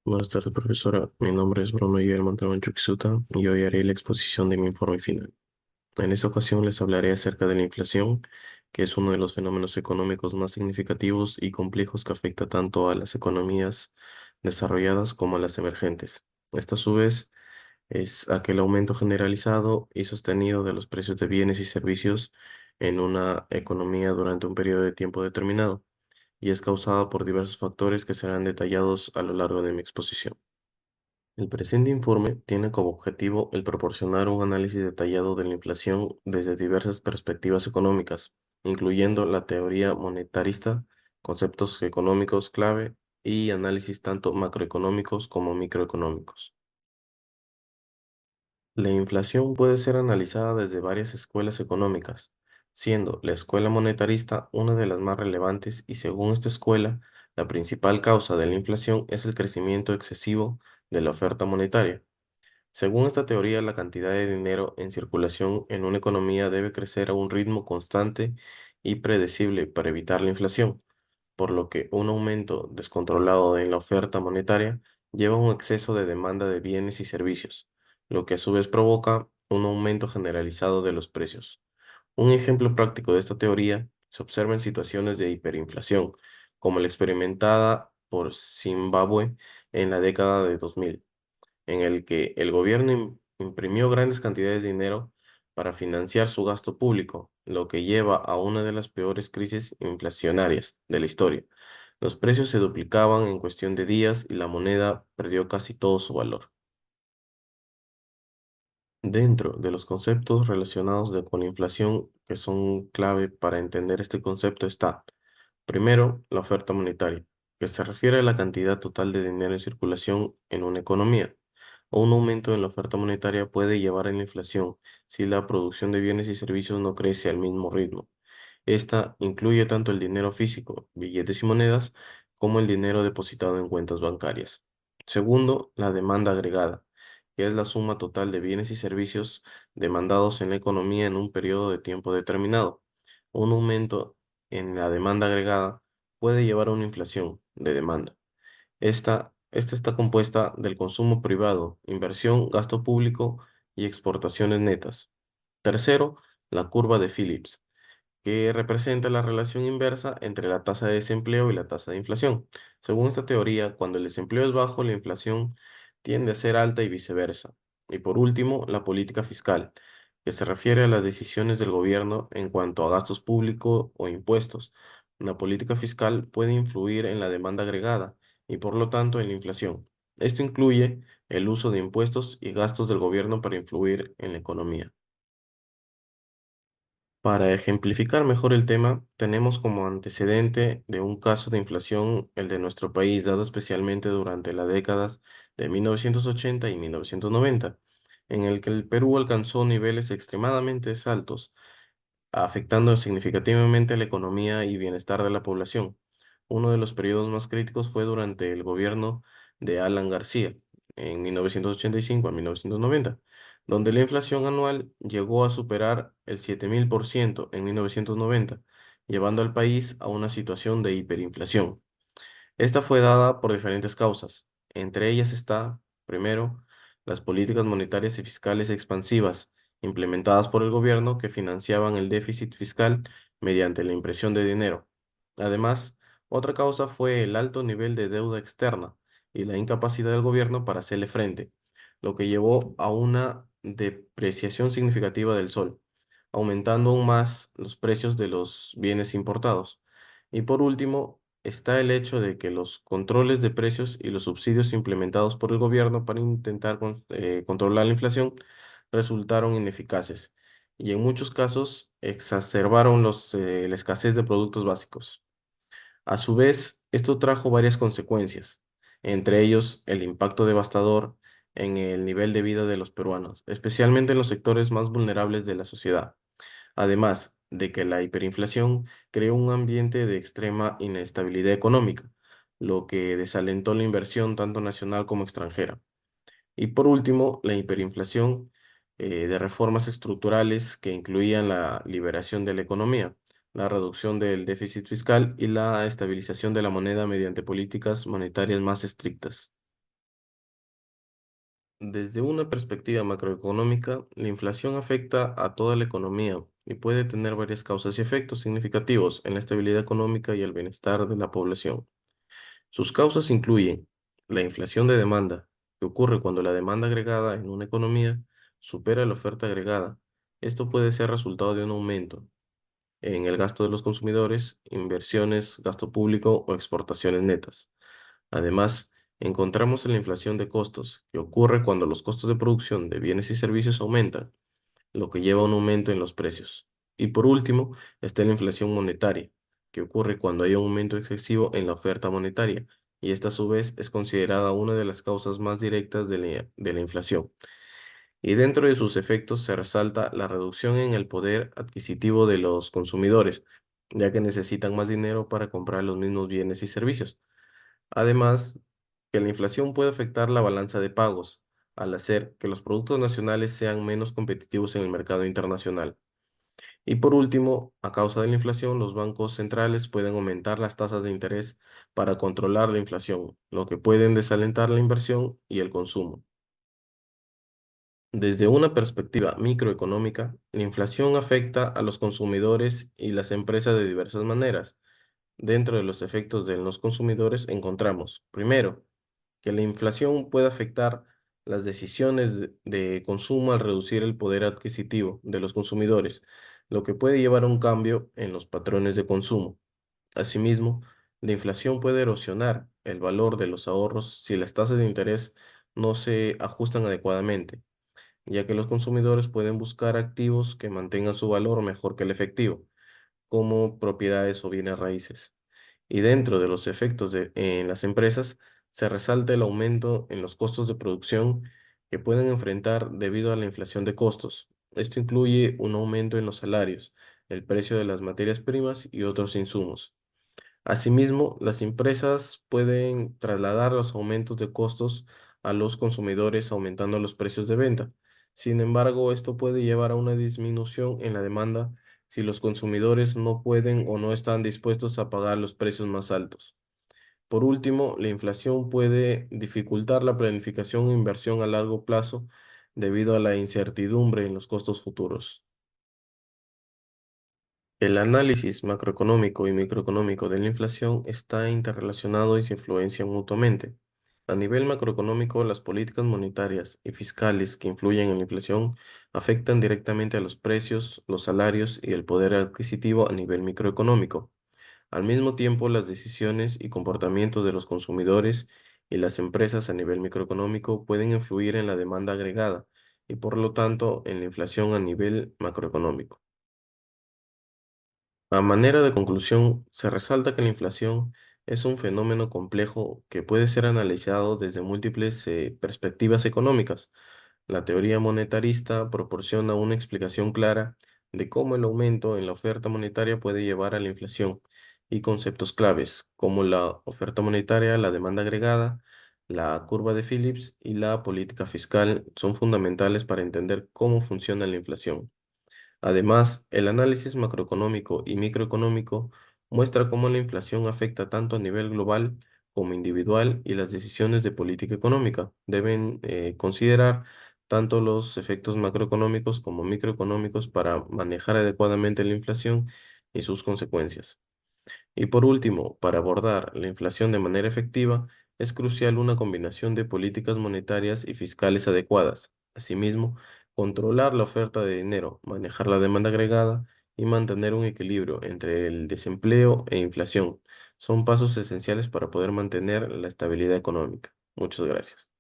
Buenas tardes, profesora. Mi nombre es Bruno Guillermo Montalbán Chuxuta y hoy haré la exposición de mi informe final. En esta ocasión les hablaré acerca de la inflación, que es uno de los fenómenos económicos más significativos y complejos que afecta tanto a las economías desarrolladas como a las emergentes. Esta, a su vez, es aquel aumento generalizado y sostenido de los precios de bienes y servicios en una economía durante un periodo de tiempo determinado y es causada por diversos factores que serán detallados a lo largo de mi exposición. El presente informe tiene como objetivo el proporcionar un análisis detallado de la inflación desde diversas perspectivas económicas, incluyendo la teoría monetarista, conceptos económicos clave y análisis tanto macroeconómicos como microeconómicos. La inflación puede ser analizada desde varias escuelas económicas, siendo la escuela monetarista una de las más relevantes y según esta escuela, la principal causa de la inflación es el crecimiento excesivo de la oferta monetaria. Según esta teoría, la cantidad de dinero en circulación en una economía debe crecer a un ritmo constante y predecible para evitar la inflación, por lo que un aumento descontrolado en la oferta monetaria lleva a un exceso de demanda de bienes y servicios, lo que a su vez provoca un aumento generalizado de los precios. Un ejemplo práctico de esta teoría se observa en situaciones de hiperinflación, como la experimentada por Zimbabue en la década de 2000 en el que el gobierno imprimió grandes cantidades de dinero para financiar su gasto público, lo que lleva a una de las peores crisis inflacionarias de la historia. Los precios se duplicaban en cuestión de días y la moneda perdió casi todo su valor. Dentro de los conceptos relacionados con inflación que son clave para entender este concepto está, primero, la oferta monetaria, que se refiere a la cantidad total de dinero en circulación en una economía. Un aumento en la oferta monetaria puede llevar a la inflación si la producción de bienes y servicios no crece al mismo ritmo. Esta incluye tanto el dinero físico, billetes y monedas, como el dinero depositado en cuentas bancarias. Segundo, la demanda agregada, que es la suma total de bienes y servicios demandados en la economía en un periodo de tiempo determinado. Un aumento en la demanda agregada puede llevar a una inflación de demanda. Esta está compuesta del consumo privado, inversión, gasto público y exportaciones netas. Tercero, la curva de Phillips, que representa la relación inversa entre la tasa de desempleo y la tasa de inflación. Según esta teoría, cuando el desempleo es bajo, la inflación tiende a ser alta y viceversa. Y por último, la política fiscal, que se refiere a las decisiones del gobierno en cuanto a gastos públicos o impuestos. La política fiscal puede influir en la demanda agregada y por lo tanto en la inflación. Esto incluye el uso de impuestos y gastos del gobierno para influir en la economía. Para ejemplificar mejor el tema, tenemos como antecedente de un caso de inflación el de nuestro país, dado especialmente durante las décadas de 1980 y 1990, en el que el Perú alcanzó niveles extremadamente altos afectando significativamente la economía y bienestar de la población. Uno de los periodos más críticos fue durante el gobierno de Alan García, en 1985 a 1990, donde la inflación anual llegó a superar el 7000% en 1990, llevando al país a una situación de hiperinflación. Esta fue dada por diferentes causas. Entre ellas está, primero, las políticas monetarias y fiscales expansivas implementadas por el gobierno que financiaban el déficit fiscal mediante la impresión de dinero. Además, otra causa fue el alto nivel de deuda externa y la incapacidad del gobierno para hacerle frente, lo que llevó a una depreciación significativa del sol, aumentando aún más los precios de los bienes importados. Y por último, está el hecho de que los controles de precios y los subsidios implementados por el gobierno para intentar controlar la inflación resultaron ineficaces y en muchos casos exacerbaron la escasez de productos básicos. A su vez, esto trajo varias consecuencias, entre ellos el impacto devastador en el nivel de vida de los peruanos, especialmente en los sectores más vulnerables de la sociedad. Además de que la hiperinflación creó un ambiente de extrema inestabilidad económica, lo que desalentó la inversión tanto nacional como extranjera. Y por último, la hiperinflación de reformas estructurales que incluían la liberación de la economía, la reducción del déficit fiscal y la estabilización de la moneda mediante políticas monetarias más estrictas. Desde una perspectiva macroeconómica, la inflación afecta a toda la economía y puede tener varias causas y efectos significativos en la estabilidad económica y el bienestar de la población. Sus causas incluyen la inflación de demanda, que ocurre cuando la demanda agregada en una economía supera la oferta agregada. Esto puede ser resultado de un aumento en el gasto de los consumidores, inversiones, gasto público o exportaciones netas. Además, encontramos en la inflación de costos, que ocurre cuando los costos de producción de bienes y servicios aumentan, lo que lleva a un aumento en los precios. Y por último, está la inflación monetaria, que ocurre cuando hay un aumento excesivo en la oferta monetaria, y esta a su vez es considerada una de las causas más directas de la inflación. Y dentro de sus efectos se resalta la reducción en el poder adquisitivo de los consumidores, ya que necesitan más dinero para comprar los mismos bienes y servicios. Además, que la inflación puede afectar la balanza de pagos, al hacer que los productos nacionales sean menos competitivos en el mercado internacional. Y por último, a causa de la inflación, los bancos centrales pueden aumentar las tasas de interés para controlar la inflación, lo que pueden desalentar la inversión y el consumo. Desde una perspectiva microeconómica, la inflación afecta a los consumidores y las empresas de diversas maneras. Dentro de los efectos de los consumidores encontramos, primero, que la inflación puede afectar las decisiones de consumo al reducir el poder adquisitivo de los consumidores, lo que puede llevar a un cambio en los patrones de consumo. Asimismo, la inflación puede erosionar el valor de los ahorros si las tasas de interés no se ajustan adecuadamente, ya que los consumidores pueden buscar activos que mantengan su valor mejor que el efectivo, como propiedades o bienes raíces. Y dentro de los efectos en las empresas, se resalta el aumento en los costos de producción que pueden enfrentar debido a la inflación de costos. Esto incluye un aumento en los salarios, el precio de las materias primas y otros insumos. Asimismo, las empresas pueden trasladar los aumentos de costos a los consumidores aumentando los precios de venta. Sin embargo, esto puede llevar a una disminución en la demanda si los consumidores no pueden o no están dispuestos a pagar los precios más altos. Por último, la inflación puede dificultar la planificación e inversión a largo plazo debido a la incertidumbre en los costos futuros. El análisis macroeconómico y microeconómico de la inflación está interrelacionado y se influencian mutuamente. A nivel macroeconómico, las políticas monetarias y fiscales que influyen en la inflación afectan directamente a los precios, los salarios y el poder adquisitivo a nivel microeconómico. Al mismo tiempo, las decisiones y comportamientos de los consumidores y las empresas a nivel microeconómico pueden influir en la demanda agregada y por lo tanto en la inflación a nivel macroeconómico. A manera de conclusión, se resalta que la inflación es un fenómeno complejo que puede ser analizado desde múltiples perspectivas económicas. La teoría monetarista proporciona una explicación clara de cómo el aumento en la oferta monetaria puede llevar a la inflación y conceptos claves como la oferta monetaria, la demanda agregada, la curva de Phillips y la política fiscal son fundamentales para entender cómo funciona la inflación. Además, el análisis macroeconómico y microeconómico muestra cómo la inflación afecta tanto a nivel global como individual y las decisiones de política económica deben considerar tanto los efectos macroeconómicos como microeconómicos para manejar adecuadamente la inflación y sus consecuencias. Y por último, para abordar la inflación de manera efectiva, es crucial una combinación de políticas monetarias y fiscales adecuadas. Asimismo, controlar la oferta de dinero, manejar la demanda agregada y mantener un equilibrio entre el desempleo e inflación son pasos esenciales para poder mantener la estabilidad económica. Muchas gracias.